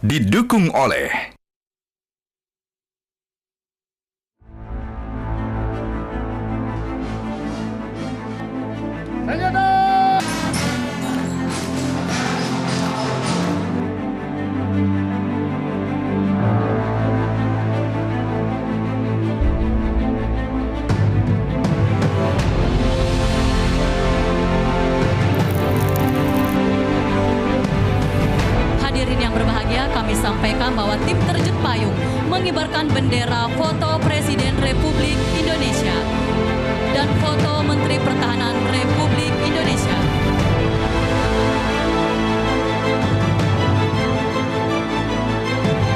didukung oleh sampaikan bahwa tim terjun payung mengibarkan bendera foto Presiden Republik Indonesia dan foto Menteri Pertahanan Republik Indonesia.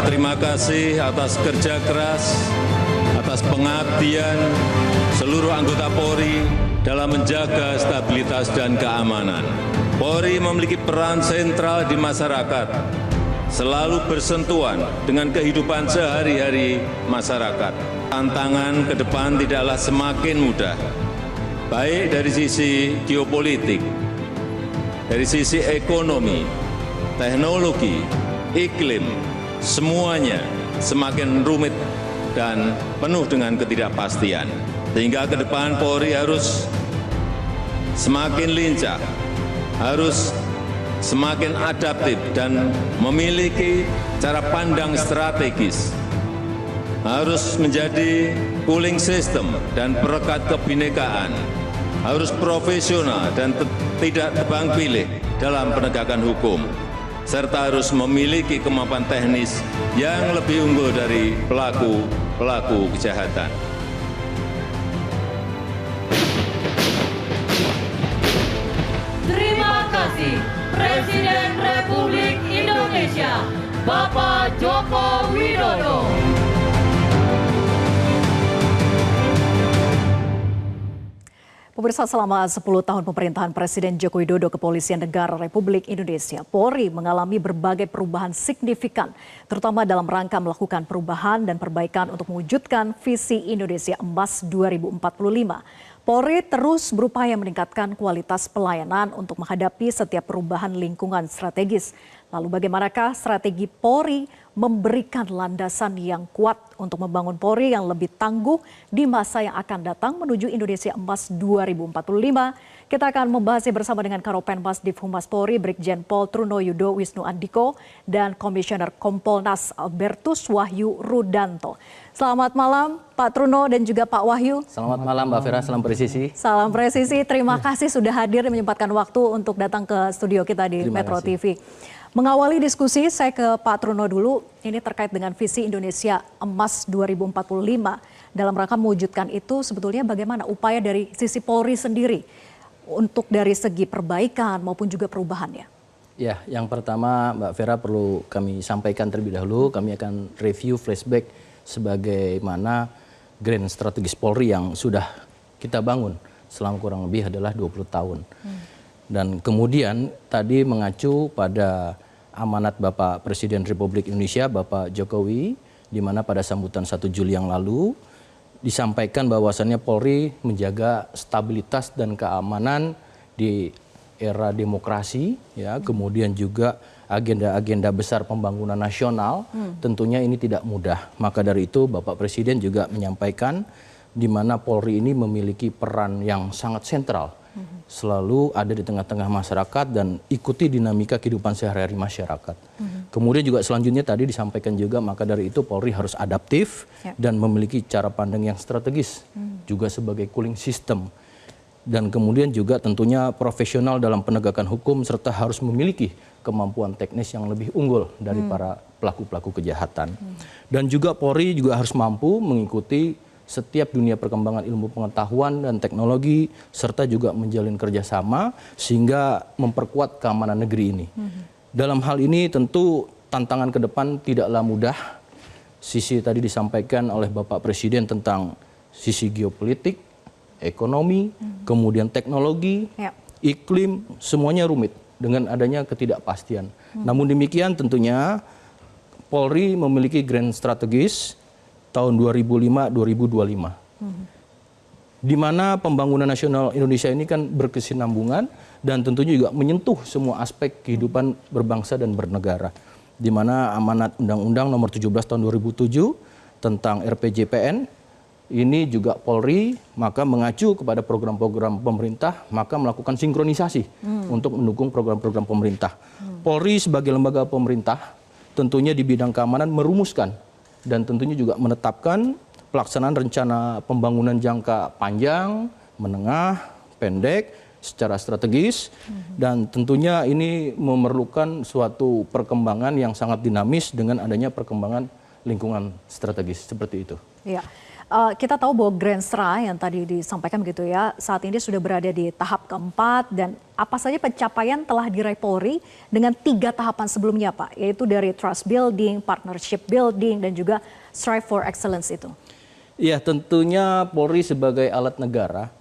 Terima kasih atas kerja keras, atas pengabdian seluruh anggota Polri dalam menjaga stabilitas dan keamanan. Polri memiliki peran sentral di masyarakat, selalu bersentuhan dengan kehidupan sehari-hari masyarakat. Tantangan ke depan tidaklah semakin mudah, baik dari sisi geopolitik, dari sisi ekonomi, teknologi, iklim, semuanya semakin rumit dan penuh dengan ketidakpastian. Sehingga ke depan Polri harus semakin lincah, harus semakin adaptif dan memiliki cara pandang strategis, harus menjadi cooling system dan perekat kebinekaan, harus profesional dan tidak tebang pilih dalam penegakan hukum, serta harus memiliki kemampuan teknis yang lebih unggul dari pelaku kejahatan. Terima kasih Presiden Republik Indonesia, Bapak Joko Widodo. Pemirsa, selama 10 tahun pemerintahan Presiden Joko Widodo, Kepolisian Negara Republik Indonesia, Polri mengalami berbagai perubahan signifikan, terutama dalam rangka melakukan perubahan dan perbaikan untuk mewujudkan visi Indonesia Emas 2045. Polri terus berupaya meningkatkan kualitas pelayanan untuk menghadapi setiap perubahan lingkungan strategis. Lalu bagaimanakah strategi Polri memberikan landasan yang kuat untuk membangun Polri yang lebih tangguh di masa yang akan datang menuju Indonesia Emas 2045? Kita akan membahasnya bersama dengan Karopenmas Divhumas Polri, Brigjen Pol Truno Yudo Wisnu Andiko, dan Komisioner Kompolnas Albertus Wahyu Rudanto. Selamat malam Pak Truno dan juga Pak Wahyu. Selamat malam Mbak Vera, salam presisi. Salam presisi, terima kasih sudah hadir dan menyempatkan waktu untuk datang ke studio kita di Metro TV. Mengawali diskusi, saya ke Pak Truno dulu, ini terkait dengan visi Indonesia Emas 2045. Dalam rangka mewujudkan itu sebetulnya bagaimana upaya dari sisi Polri sendiri untuk dari segi perbaikan maupun juga perubahannya? Ya, yang pertama Mbak Vera perlu kami sampaikan terlebih dahulu, kami akan review flashback sebagaimana grand strategis Polri yang sudah kita bangun selama kurang lebih adalah 20 tahun. Dan kemudian tadi mengacu pada amanat Bapak Presiden Republik Indonesia, Bapak Jokowi, di mana pada sambutan 1 Juli yang lalu disampaikan bahwasannya Polri menjaga stabilitas dan keamanan di era demokrasi, ya, kemudian juga agenda-agenda besar pembangunan nasional, tentunya ini tidak mudah. Maka dari itu Bapak Presiden juga menyampaikan di mana Polri ini memiliki peran yang sangat sentral, selalu ada di tengah-tengah masyarakat dan ikuti dinamika kehidupan sehari-hari masyarakat. Kemudian juga selanjutnya tadi disampaikan juga, maka dari itu Polri harus adaptif dan memiliki cara pandang yang strategis, juga sebagai cooling system. Dan kemudian juga tentunya profesional dalam penegakan hukum serta harus memiliki kemampuan teknis yang lebih unggul dari para pelaku-pelaku kejahatan. Dan juga Polri juga harus mampu mengikuti setiap dunia perkembangan ilmu pengetahuan dan teknologi serta juga menjalin kerjasama sehingga memperkuat keamanan negeri ini. Dalam hal ini tentu tantangan ke depan tidaklah mudah. Sisi tadi disampaikan oleh Bapak Presiden tentang sisi geopolitik, ekonomi, kemudian teknologi, iklim, semuanya rumit dengan adanya ketidakpastian. Namun demikian tentunya Polri memiliki grand strategis tahun 2005-2025. Di mana pembangunan nasional Indonesia ini kan berkesinambungan dan tentunya juga menyentuh semua aspek kehidupan berbangsa dan bernegara. di mana amanat Undang-Undang Nomor 17 Tahun 2007 tentang RPJPN ini juga Polri maka mengacu kepada program-program pemerintah maka melakukan sinkronisasi untuk mendukung program-program pemerintah. Polri sebagai lembaga pemerintah tentunya di bidang keamanan merumuskan dan tentunya juga menetapkan pelaksanaan rencana pembangunan jangka panjang, menengah, pendek secara strategis dan tentunya ini memerlukan suatu perkembangan yang sangat dinamis dengan adanya perkembangan lingkungan strategis seperti itu. Iya. Kita tahu bahwa Grenstra yang tadi disampaikan begitu ya, saat ini sudah berada di tahap keempat dan apa saja pencapaian telah diraih Polri dengan 3 tahapan sebelumnya Pak, yaitu dari trust building, partnership building, dan juga strive for excellence itu. Iya, tentunya Polri sebagai alat negara,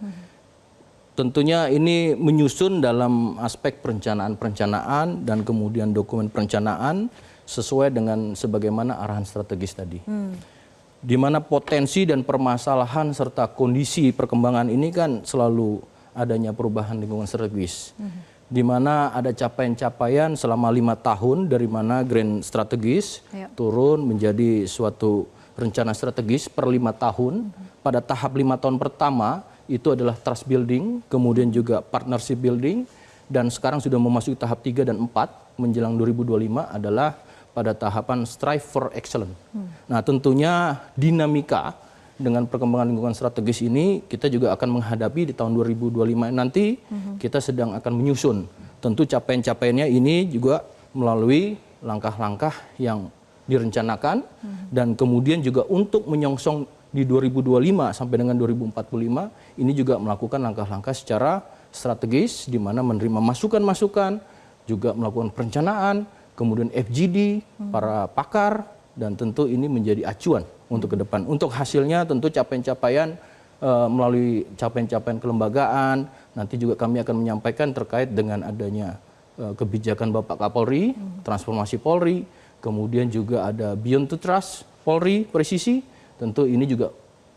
tentunya ini menyusun dalam aspek perencanaan dan kemudian dokumen perencanaan sesuai dengan sebagaimana arahan strategis tadi. Di mana potensi dan permasalahan serta kondisi perkembangan ini kan selalu adanya perubahan lingkungan strategis. Di mana ada capaian-capaian selama 5 tahun dari mana grand strategis turun menjadi suatu rencana strategis per 5 tahun. Pada tahap 5 tahun pertama itu adalah trust building, kemudian juga partnership building, dan sekarang sudah memasuki tahap 3 dan 4 menjelang 2025 adalah pada tahapan strive for excellence. Nah tentunya dinamika dengan perkembangan lingkungan strategis ini kita juga akan menghadapi di tahun 2025 nanti kita sedang akan menyusun. Tentu capaian-capaiannya ini juga melalui langkah-langkah yang direncanakan dan kemudian juga untuk menyongsong di 2025 sampai dengan 2045 ini juga melakukan langkah-langkah secara strategis di mana menerima masukan-masukan, juga melakukan perencanaan, kemudian FGD, para pakar, dan tentu ini menjadi acuan untuk ke depan. Untuk hasilnya tentu capaian-capaian melalui capaian-capaian kelembagaan, nanti juga kami akan menyampaikan terkait dengan adanya kebijakan Bapak Kapolri, transformasi Polri, kemudian juga ada Beyond to Trust Polri, presisi, tentu ini juga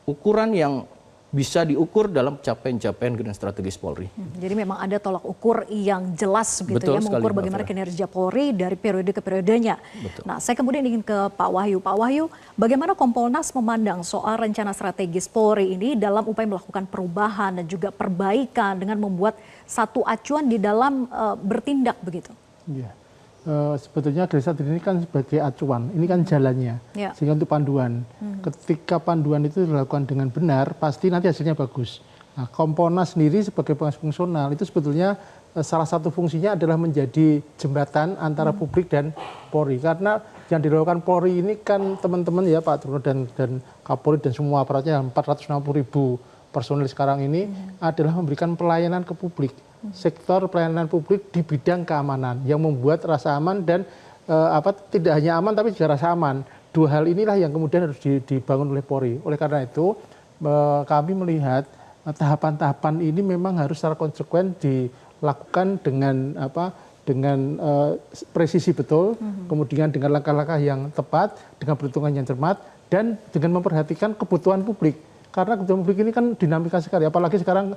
ukuran yang bisa diukur dalam capaian-capaian grand strategis Polri. Jadi memang ada tolak ukur yang jelas begitu ya, mengukur bagaimana kinerja Polri dari periode ke periodenya. Betul. Nah, saya kemudian ingin ke Pak Wahyu. Pak Wahyu, bagaimana Kompolnas memandang soal rencana strategis Polri ini dalam upaya melakukan perubahan dan juga perbaikan dengan membuat satu acuan di dalam bertindak begitu? Iya. Sebetulnya grand strategy ini kan sebagai acuan, ini kan jalannya, sehingga untuk panduan. Ketika panduan itu dilakukan dengan benar, pasti nanti hasilnya bagus. Nah, Kompolnas sendiri sebagai pengawas fungsional itu sebetulnya salah satu fungsinya adalah menjadi jembatan antara publik dan Polri. Karena yang dilakukan Polri ini kan teman-teman ya Pak Truno dan Kapolri dan semua aparatnya 460.000 personil sekarang ini adalah memberikan pelayanan ke publik. Sektor pelayanan publik di bidang keamanan yang membuat rasa aman dan tidak hanya aman tapi juga rasa aman. 2 hal inilah yang kemudian harus dibangun oleh Polri. Oleh karena itu kami melihat tahapan-tahapan ini memang harus secara konsekuen dilakukan dengan presisi betul, kemudian dengan langkah-langkah yang tepat, dengan perhitungan yang cermat, dan dengan memperhatikan kebutuhan publik. Karena kebutuhan publik ini kan dinamika sekali, apalagi sekarang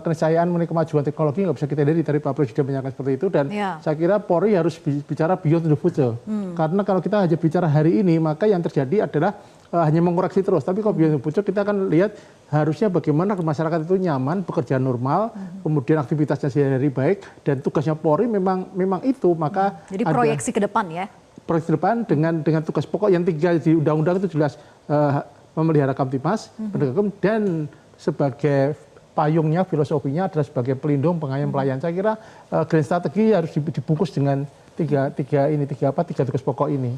keniscayaan mengenai kemajuan teknologi nggak bisa kita hindari dari Pak Presiden menyatakan seperti itu, dan saya kira Polri harus bicara beyond the future. Karena kalau kita hanya bicara hari ini, maka yang terjadi adalah hanya mengoreksi terus. Tapi kalau beyond the future kita akan lihat harusnya bagaimana masyarakat itu nyaman, bekerja normal, kemudian aktivitasnya sehari-hari baik, dan tugasnya Polri memang itu. Maka jadi proyeksi ke depan ya? Proyeksi ke depan dengan tugas pokok yang 3 di undang-undang itu jelas. Memelihara Kamtibmas, penegak hukum, dan sebagai payungnya, filosofinya adalah sebagai pelindung, pengayom, pelayan. Saya kira grand strategi harus dibungkus dengan tiga tugas pokok ini.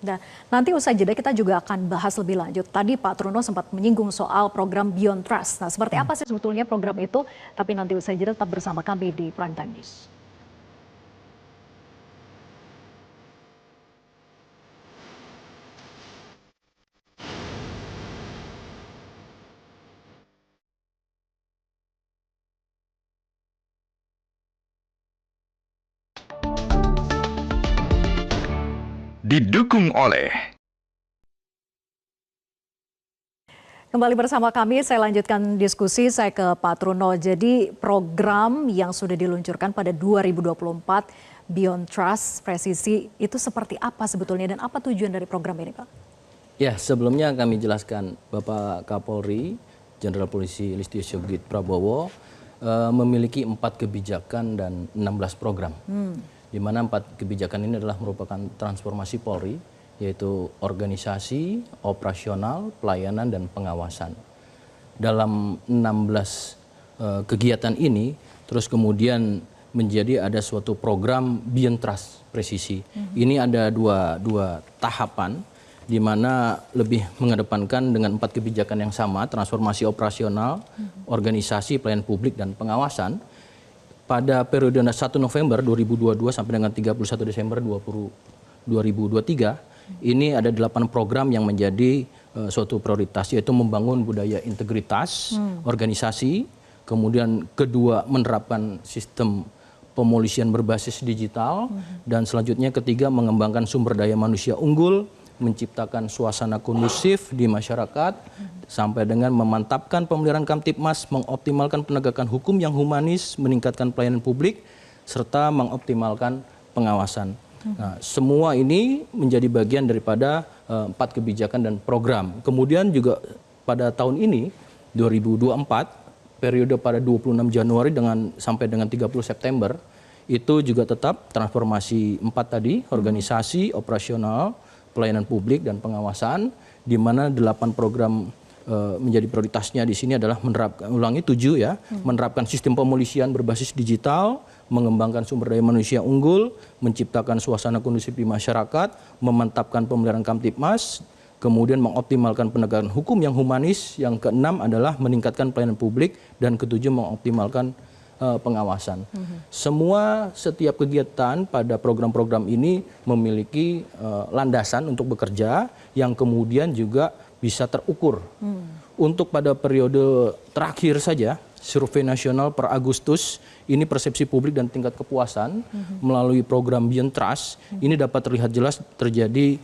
Nah, nanti usai jeda kita juga akan bahas lebih lanjut. Tadi Pak Truno sempat menyinggung soal program Beyond Trust. Nah, seperti apa sih sebetulnya program itu? Tapi nanti usai jeda tetap bersama kami di Prime Time News. Didukung oleh Kembali bersama kami, saya lanjutkan diskusi, saya ke Pak Truno. Jadi program yang sudah diluncurkan pada 2024, Beyond Trust, Presisi, itu seperti apa sebetulnya dan apa tujuan dari program ini, Pak? Ya, sebelumnya kami jelaskan Bapak Kapolri, Jenderal Polisi Listio Sigit Prabowo, memiliki 4 kebijakan dan 16 program. Di mana 4 kebijakan ini adalah merupakan transformasi Polri, yaitu organisasi, operasional, pelayanan, dan pengawasan. Dalam 16 kegiatan ini, terus kemudian menjadi ada suatu program Beyond Trust Presisi. Ini ada dua tahapan, di mana lebih mengedepankan dengan 4 kebijakan yang sama, transformasi operasional, organisasi, pelayanan publik, dan pengawasan. Pada periode 1 November 2022 sampai dengan 31 Desember 2023, ini ada 8 program yang menjadi suatu prioritas, yaitu membangun budaya integritas organisasi, kemudian kedua menerapkan sistem pemolisian berbasis digital, dan selanjutnya ketiga mengembangkan sumber daya manusia unggul, menciptakan suasana kondusif di masyarakat, sampai dengan memantapkan pemeliharaan Kamtipmas, mengoptimalkan penegakan hukum yang humanis, meningkatkan pelayanan publik, serta mengoptimalkan pengawasan. Nah, semua ini menjadi bagian daripada 4 kebijakan dan program. Kemudian juga pada tahun ini, 2024, periode pada 26 Januari sampai dengan 30 September, itu juga tetap transformasi 4 tadi, organisasi, operasional, pelayanan publik, dan pengawasan, di mana 8 program menjadi prioritasnya di sini adalah menerapkan sistem pemolisian berbasis digital, mengembangkan sumber daya manusia unggul, menciptakan suasana kondusif di masyarakat, memantapkan pemeliharaan Kamtipmas, kemudian mengoptimalkan penegakan hukum yang humanis, yang keenam adalah meningkatkan pelayanan publik, dan ketujuh mengoptimalkan pengawasan. Setiap kegiatan pada program-program ini memiliki landasan untuk bekerja yang kemudian juga bisa terukur. Untuk pada periode terakhir saja, survei nasional per Agustus, ini persepsi publik dan tingkat kepuasan melalui program Beyond Trust, ini dapat terlihat jelas terjadi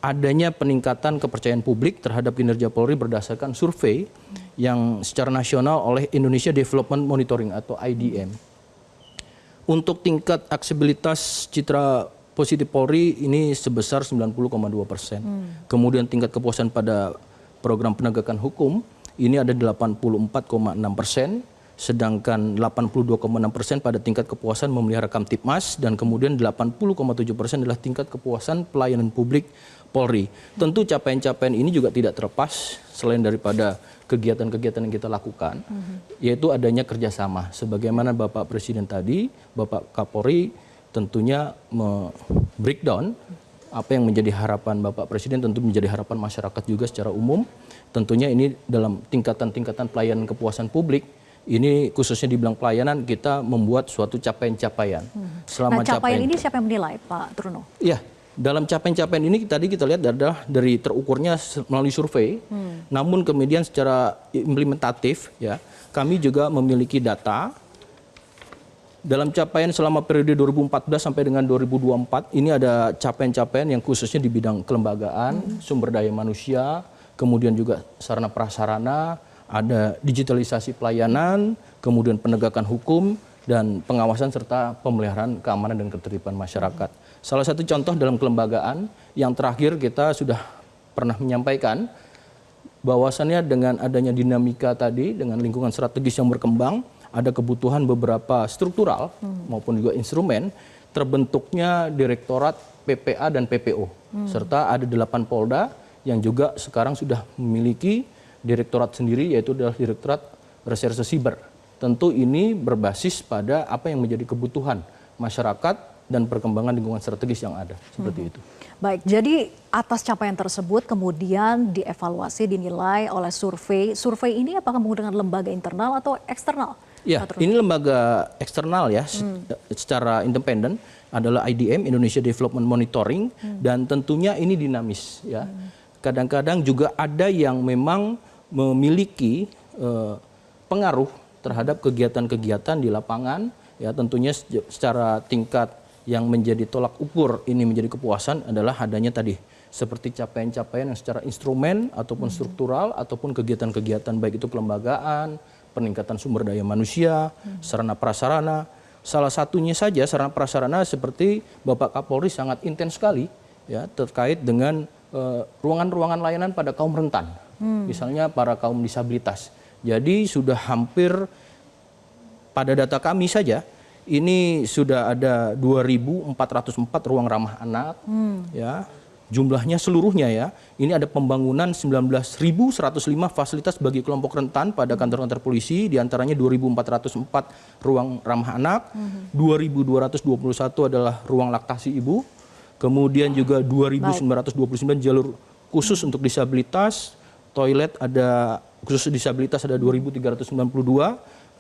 adanya peningkatan kepercayaan publik terhadap kinerja Polri berdasarkan survei yang secara nasional oleh Indonesia Development Monitoring atau IDM. Untuk tingkat aksesibilitas citra positif Polri ini sebesar 90,2%. Kemudian tingkat kepuasan pada program penegakan hukum ini ada 84,6%, sedangkan 82,6% pada tingkat kepuasan memelihara Kamtipmas, dan kemudian 80,7% adalah tingkat kepuasan pelayanan publik Polri. Tentu capaian-capaian ini juga tidak terlepas selain daripada kegiatan-kegiatan yang kita lakukan, yaitu adanya kerjasama. Sebagaimana Bapak Presiden tadi, Bapak Kapolri tentunya breakdown apa yang menjadi harapan Bapak Presiden, tentu menjadi harapan masyarakat juga secara umum. Tentunya ini dalam tingkatan-tingkatan pelayanan kepuasan publik, ini khususnya di bidang pelayanan kita membuat suatu capaian-capaian. Nah, capaian ini siapa yang menilai, Pak Truno? Iya, dalam capaian-capaian ini tadi kita lihat adalah dari terukurnya melalui survei, namun kemudian secara implementatif ya, kami juga memiliki data. Dalam capaian selama periode 2014 sampai dengan 2024, ini ada capaian-capaian yang khususnya di bidang kelembagaan, sumber daya manusia, kemudian juga sarana prasarana, ada digitalisasi pelayanan, kemudian penegakan hukum, dan pengawasan serta pemeliharaan keamanan dan ketertiban masyarakat. Salah satu contoh dalam kelembagaan yang terakhir kita sudah pernah menyampaikan, bahwasannya dengan adanya dinamika tadi, dengan lingkungan strategis yang berkembang, ada kebutuhan beberapa struktural maupun juga instrumen, terbentuknya Direktorat PPA dan PPO, serta ada 8 Polda yang juga sekarang sudah memiliki direktorat sendiri, yaitu adalah Direktorat Reserse Siber. Tentu ini berbasis pada apa yang menjadi kebutuhan masyarakat dan perkembangan lingkungan strategis yang ada, seperti itu. Baik, jadi atas capaian tersebut kemudian dievaluasi, dinilai oleh survei. Survei ini apakah menggunakan lembaga internal atau eksternal? Ya, ini lembaga eksternal ya, secara independen adalah IDM, Indonesia Development Monitoring, dan tentunya ini dinamis ya. Kadang-kadang juga ada yang memang memiliki pengaruh terhadap kegiatan-kegiatan di lapangan, ya tentunya secara tingkat yang menjadi tolak ukur ini menjadi kepuasan adalah adanya tadi seperti capaian-capaian yang secara instrumen ataupun struktural ataupun kegiatan-kegiatan baik itu kelembagaan, peningkatan sumber daya manusia, sarana prasarana. Salah satunya saja sarana prasarana seperti Bapak Kapolri sangat intens sekali ya terkait dengan ruangan-ruangan layanan pada kaum rentan. Misalnya para kaum disabilitas. Jadi sudah hampir pada data kami saja ini sudah ada 2.404 ruang ramah anak ya. Jumlahnya seluruhnya ya. Ini ada pembangunan 19.105 fasilitas bagi kelompok rentan pada kantor-kantor polisi, diantaranya 2.404 ruang ramah anak, 2.221 adalah ruang laktasi ibu, kemudian juga 2.929 jalur khusus untuk disabilitas, toilet ada khusus disabilitas ada 2.392,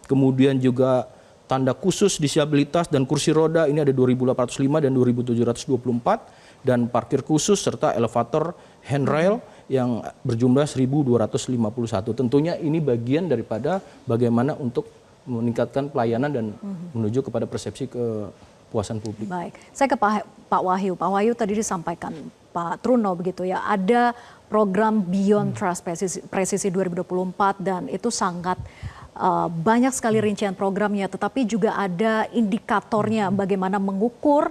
kemudian juga tanda khusus disabilitas dan kursi roda ini ada 2.805 dan 2.724, dan parkir khusus serta elevator handrail yang berjumlah 1.251. Tentunya ini bagian daripada bagaimana untuk meningkatkan pelayanan dan menuju kepada persepsi kepuasan publik. Baik, saya ke Pak Wahyu. Pak Wahyu tadi disampaikan Pak Truno begitu ya, ada program Beyond Trust Presisi 2024 dan itu sangat banyak sekali rincian programnya, tetapi juga ada indikatornya bagaimana mengukur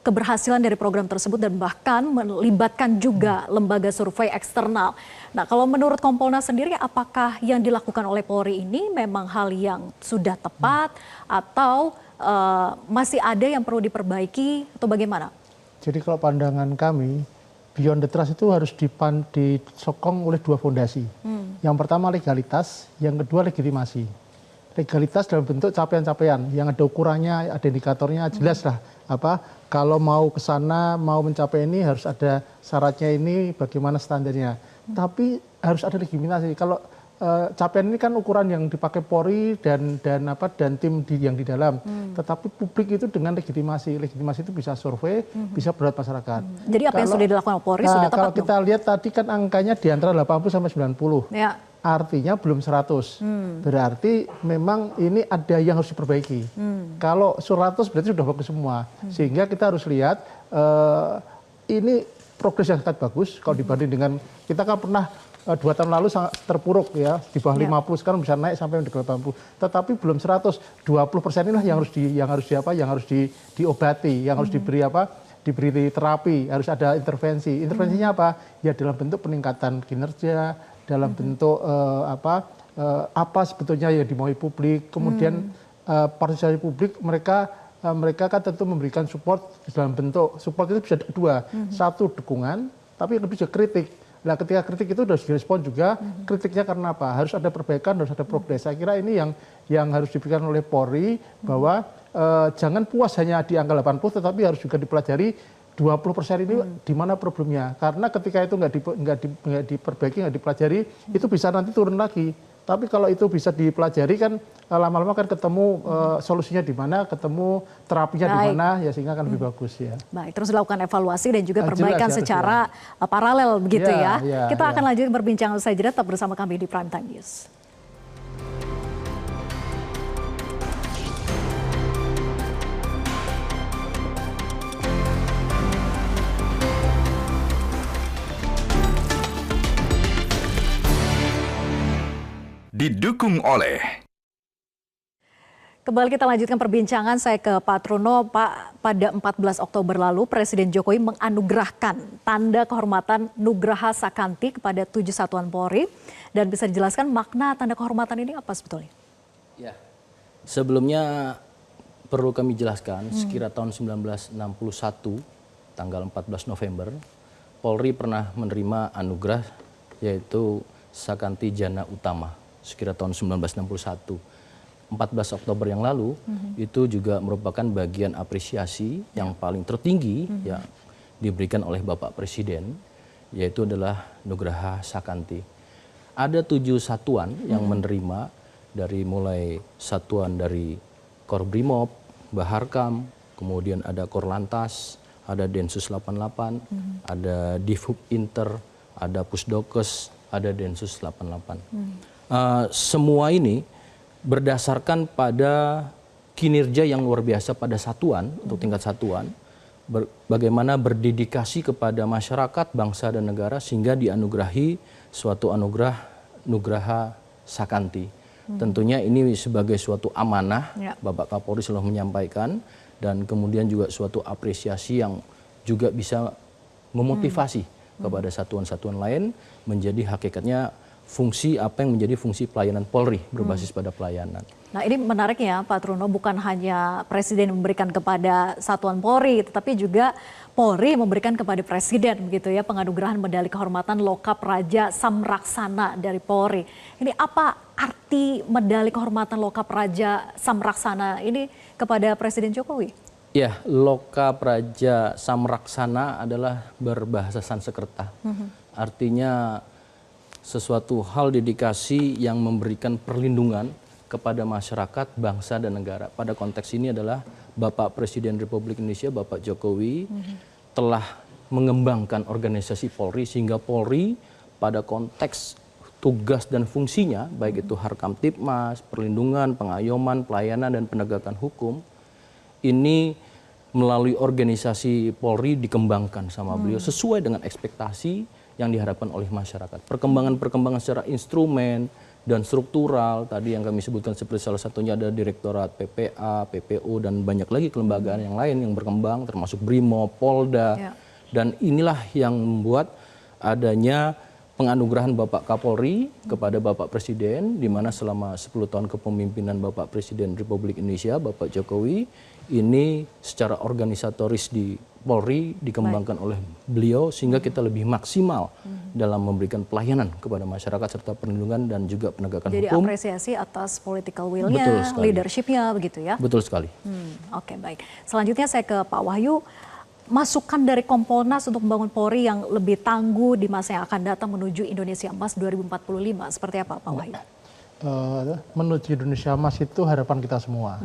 keberhasilan dari program tersebut dan bahkan melibatkan juga lembaga survei eksternal. Nah, kalau menurut Kompolnas sendiri, apakah yang dilakukan oleh Polri ini memang hal yang sudah tepat atau masih ada yang perlu diperbaiki atau bagaimana? Jadi kalau pandangan kami, Beyond the Trust itu harus disokong oleh dua fondasi. Yang pertama legalitas, yang kedua legitimasi. Legalitas dalam bentuk capaian-capaian yang ada ukurannya, ada indikatornya, jelas lah kalau mau ke sana, mau mencapai ini harus ada syaratnya ini, bagaimana standarnya. Tapi harus ada legitimasi. Kalau capaian ini kan ukuran yang dipakai Polri dan tim yang di dalam. Tetapi publik itu dengan legitimasi. Legitimasi itu bisa survei, bisa berat masyarakat. Jadi apa yang sudah dilakukan Polri sudah tepat? Kalau kita lihat tadi kan angkanya di antara 80 sampai 90. Ya. Artinya belum 100. Berarti memang ini ada yang harus diperbaiki. Kalau 100 berarti sudah bagus semua. Sehingga kita harus lihat ini progres yang sangat bagus kalau dibanding dengan kita kan pernah 2 tahun lalu sangat terpuruk ya di bawah 50, sekarang bisa naik sampai ke 80. Tetapi belum 100. 20% inilah yang harus diobati, yang harus diberi terapi, harus ada intervensi. Intervensinya apa? Ya dalam bentuk peningkatan kinerja, dalam bentuk apa sebetulnya yang dimaui publik, kemudian partisipasi publik mereka kan tentu memberikan support dalam bentuk support itu bisa dua, satu dukungan, tapi yang kedua juga kritik. Nah ketika kritik itu harus direspon juga, kritiknya karena apa? Harus ada perbaikan, harus ada progres. Saya kira ini yang harus diberikan oleh Polri bahwa jangan puas hanya di angka 80, tetapi harus juga dipelajari 20% ini di mana problemnya. Karena ketika itu nggak diperbaiki, nggak dipelajari, itu bisa nanti turun lagi. Tapi kalau itu bisa dipelajari kan lama-lama kan ketemu solusinya di mana, ketemu terapinya di mana, ya sehingga akan lebih bagus ya. Baik, terus dilakukan evaluasi dan juga perbaikan secara paralel begitu ya. Kita akan lanjut berbincang usai jeda, tetap bersama kami di Prime Time News. Didukung oleh. Kembali kita lanjutkan perbincangan, saya ke Pak Truno. Pak, pada 14 Oktober lalu Presiden Jokowi menganugerahkan tanda kehormatan Nugraha Sakanti kepada 7 satuan Polri. Dan bisa dijelaskan makna tanda kehormatan ini apa sebetulnya? Ya, sebelumnya perlu kami jelaskan, sekira tahun 1961, tanggal 14 November, Polri pernah menerima anugerah yaitu Sakanti Jana Utama. Sekira tahun 1961, 14 Oktober yang lalu, itu juga merupakan bagian apresiasi yang paling tertinggi yang diberikan oleh Bapak Presiden, yaitu adalah Nugraha Sakanti. Ada 7 satuan yang menerima, dari mulai satuan dari Korbrimob, Baharkam, kemudian ada Korlantas, ada Densus 88, ada Divhub Inter, ada Pusdokes, ada Densus 88. Semua ini berdasarkan pada kinerja yang luar biasa pada satuan, untuk tingkat satuan, bagaimana berdedikasi kepada masyarakat, bangsa dan negara sehingga dianugerahi suatu anugerah Nugraha Sakanti. Tentunya ini sebagai suatu amanah, Bapak Kapolri selalu menyampaikan, dan kemudian juga suatu apresiasi yang juga bisa memotivasi kepada satuan-satuan lain menjadi hakikatnya fungsi apa yang menjadi fungsi pelayanan Polri berbasis pada pelayanan. Nah ini menarik ya Pak Truno, bukan hanya Presiden memberikan kepada Satuan Polri, tetapi juga Polri memberikan kepada Presiden begitu ya, penganugerahan medali kehormatan Lokap Raja Samraksana dari Polri. Ini apa arti medali kehormatan Lokap Raja Samraksana ini kepada Presiden Jokowi? Ya, Lokap Raja Samraksana adalah berbahasa Sanskerta. Artinya sesuatu hal dedikasi yang memberikan perlindungan kepada masyarakat, bangsa, dan negara. Pada konteks ini adalah Bapak Presiden Republik Indonesia, Bapak Jokowi, telah mengembangkan organisasi Polri, sehingga Polri pada konteks tugas dan fungsinya, baik itu Harkamtipmas, perlindungan, pengayoman, pelayanan, dan penegakan hukum, ini melalui organisasi Polri dikembangkan sama beliau sesuai dengan ekspektasi yang diharapkan oleh masyarakat. Perkembangan secara instrumen dan struktural, tadi yang kami sebutkan seperti salah satunya ada Direktorat PPA, PPO, dan banyak lagi kelembagaan yang lain yang berkembang, termasuk BRIMO, Polda. Dan inilah yang membuat adanya penganugerahan Bapak Kapolri kepada Bapak Presiden, di mana selama 10 tahun kepemimpinan Bapak Presiden Republik Indonesia, Bapak Jokowi, ini secara organisatoris di Polri dikembangkan oleh beliau sehingga kita lebih maksimal dalam memberikan pelayanan kepada masyarakat serta perlindungan dan juga penegakan hukum. Jadi apresiasi atas political will-nya, leadership-nya begitu ya? Betul sekali. Oke, baik. Selanjutnya saya ke Pak Wahyu. Masukan dari Kompolnas untuk membangun Polri yang lebih tangguh di masa yang akan datang menuju Indonesia Emas 2045. Seperti apa Pak Wahyu? Menuju Indonesia Emas itu harapan kita semua.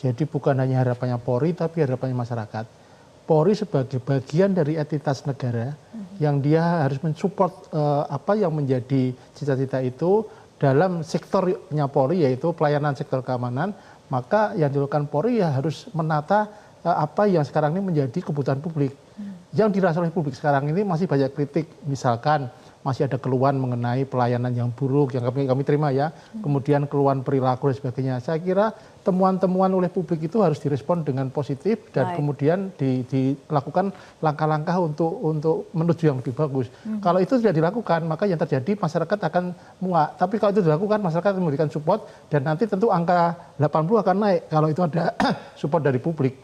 Jadi bukan hanya harapannya Polri tapi harapannya masyarakat. Polri sebagai bagian dari entitas negara yang dia harus mensupport apa yang menjadi cita-cita itu dalam sektornya Polri, yaitu pelayanan sektor keamanan, maka yang dilakukan Polri ya harus menata apa yang sekarang ini menjadi kebutuhan publik. Yang dirasa oleh publik sekarang ini masih banyak kritik, misalkan masih ada keluhan mengenai pelayanan yang buruk yang kami terima ya, kemudian keluhan perilaku dan sebagainya. Saya kira temuan-temuan oleh publik itu harus direspon dengan positif dan kemudian dilakukan langkah-langkah untuk menuju yang lebih bagus. Kalau itu tidak dilakukan, maka yang terjadi masyarakat akan muak. Tapi kalau itu dilakukan, masyarakat akan memberikan support dan nanti tentu angka 80 akan naik kalau itu ada support dari publik.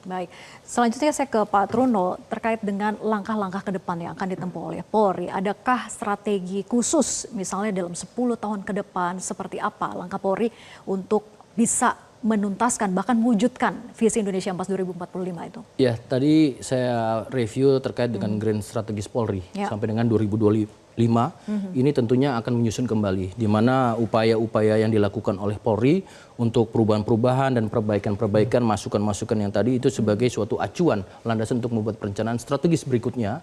Baik, selanjutnya saya ke Pak Truno terkait dengan langkah-langkah ke depan yang akan ditempuh oleh Polri. Adakah strategi khusus misalnya dalam 10 tahun ke depan seperti apa langkah Polri untuk bisa menuntaskan bahkan mewujudkan visi Indonesia Emas 2045 itu? Ya, tadi saya review terkait dengan Grand Strategis Polri sampai dengan 2025. Ini tentunya akan menyusun kembali di mana upaya-upaya yang dilakukan oleh Polri untuk perubahan-perubahan dan perbaikan-perbaikan, masukan-masukan yang tadi itu sebagai suatu acuan landasan untuk membuat perencanaan strategis berikutnya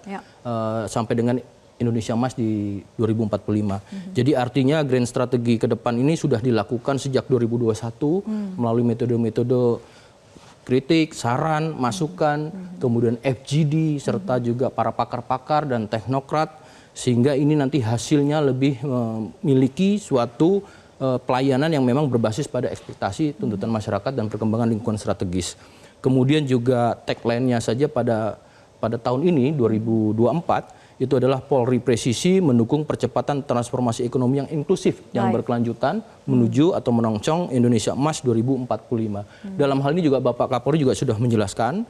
sampai dengan Indonesia Emas di 2045. Jadi artinya grand strategi ke depan ini sudah dilakukan sejak 2021 melalui metode-metode kritik, saran, masukan, kemudian FGD serta juga para pakar-pakar dan teknokrat, sehingga ini nanti hasilnya lebih memiliki suatu pelayanan yang memang berbasis pada ekspektasi tuntutan masyarakat dan perkembangan lingkungan strategis. Kemudian juga tagline-nya saja pada tahun ini 2024 itu adalah Polri Presisi mendukung percepatan transformasi ekonomi yang inklusif yang berkelanjutan menuju atau menongcong Indonesia Emas 2045. Dalam hal ini juga Bapak Kapolri juga sudah menjelaskan,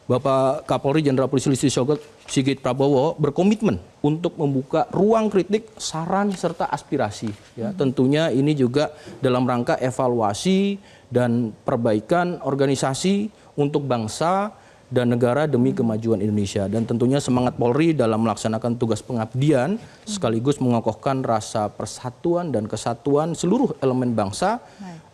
Bapak Kapolri Jenderal Polisi Listio Sigit Prabowo berkomitmen untuk membuka ruang kritik, saran, serta aspirasi. Ya, tentunya ini juga dalam rangka evaluasi dan perbaikan organisasi untuk bangsa dan negara demi kemajuan Indonesia. Dan tentunya semangat Polri dalam melaksanakan tugas pengabdian sekaligus mengokohkan rasa persatuan dan kesatuan seluruh elemen bangsa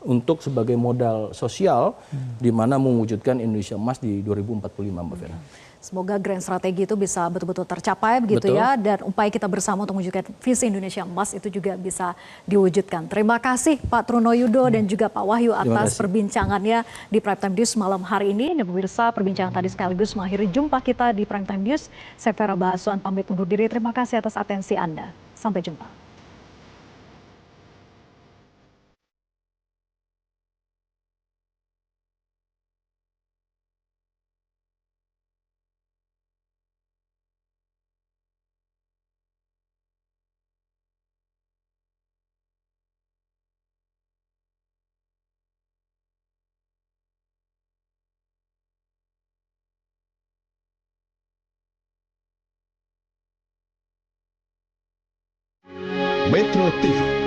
untuk sebagai modal sosial di mana mewujudkan Indonesia Emas di 2045, Mbak Vera. Semoga grand strategi itu bisa betul-betul tercapai begitu ya, dan upaya kita bersama untuk mewujudkan visi Indonesia Emas itu juga bisa diwujudkan. Terima kasih Pak Trunoyudo dan juga Pak Wahyu atas perbincangannya di Prime Time News malam hari ini. Dan pemirsa, perbincangan tadi sekaligus mengakhiri jumpa kita di Prime Time News. Saya Vera Bahasuan pamit undur diri. Terima kasih atas atensi Anda. Sampai jumpa. Metro TV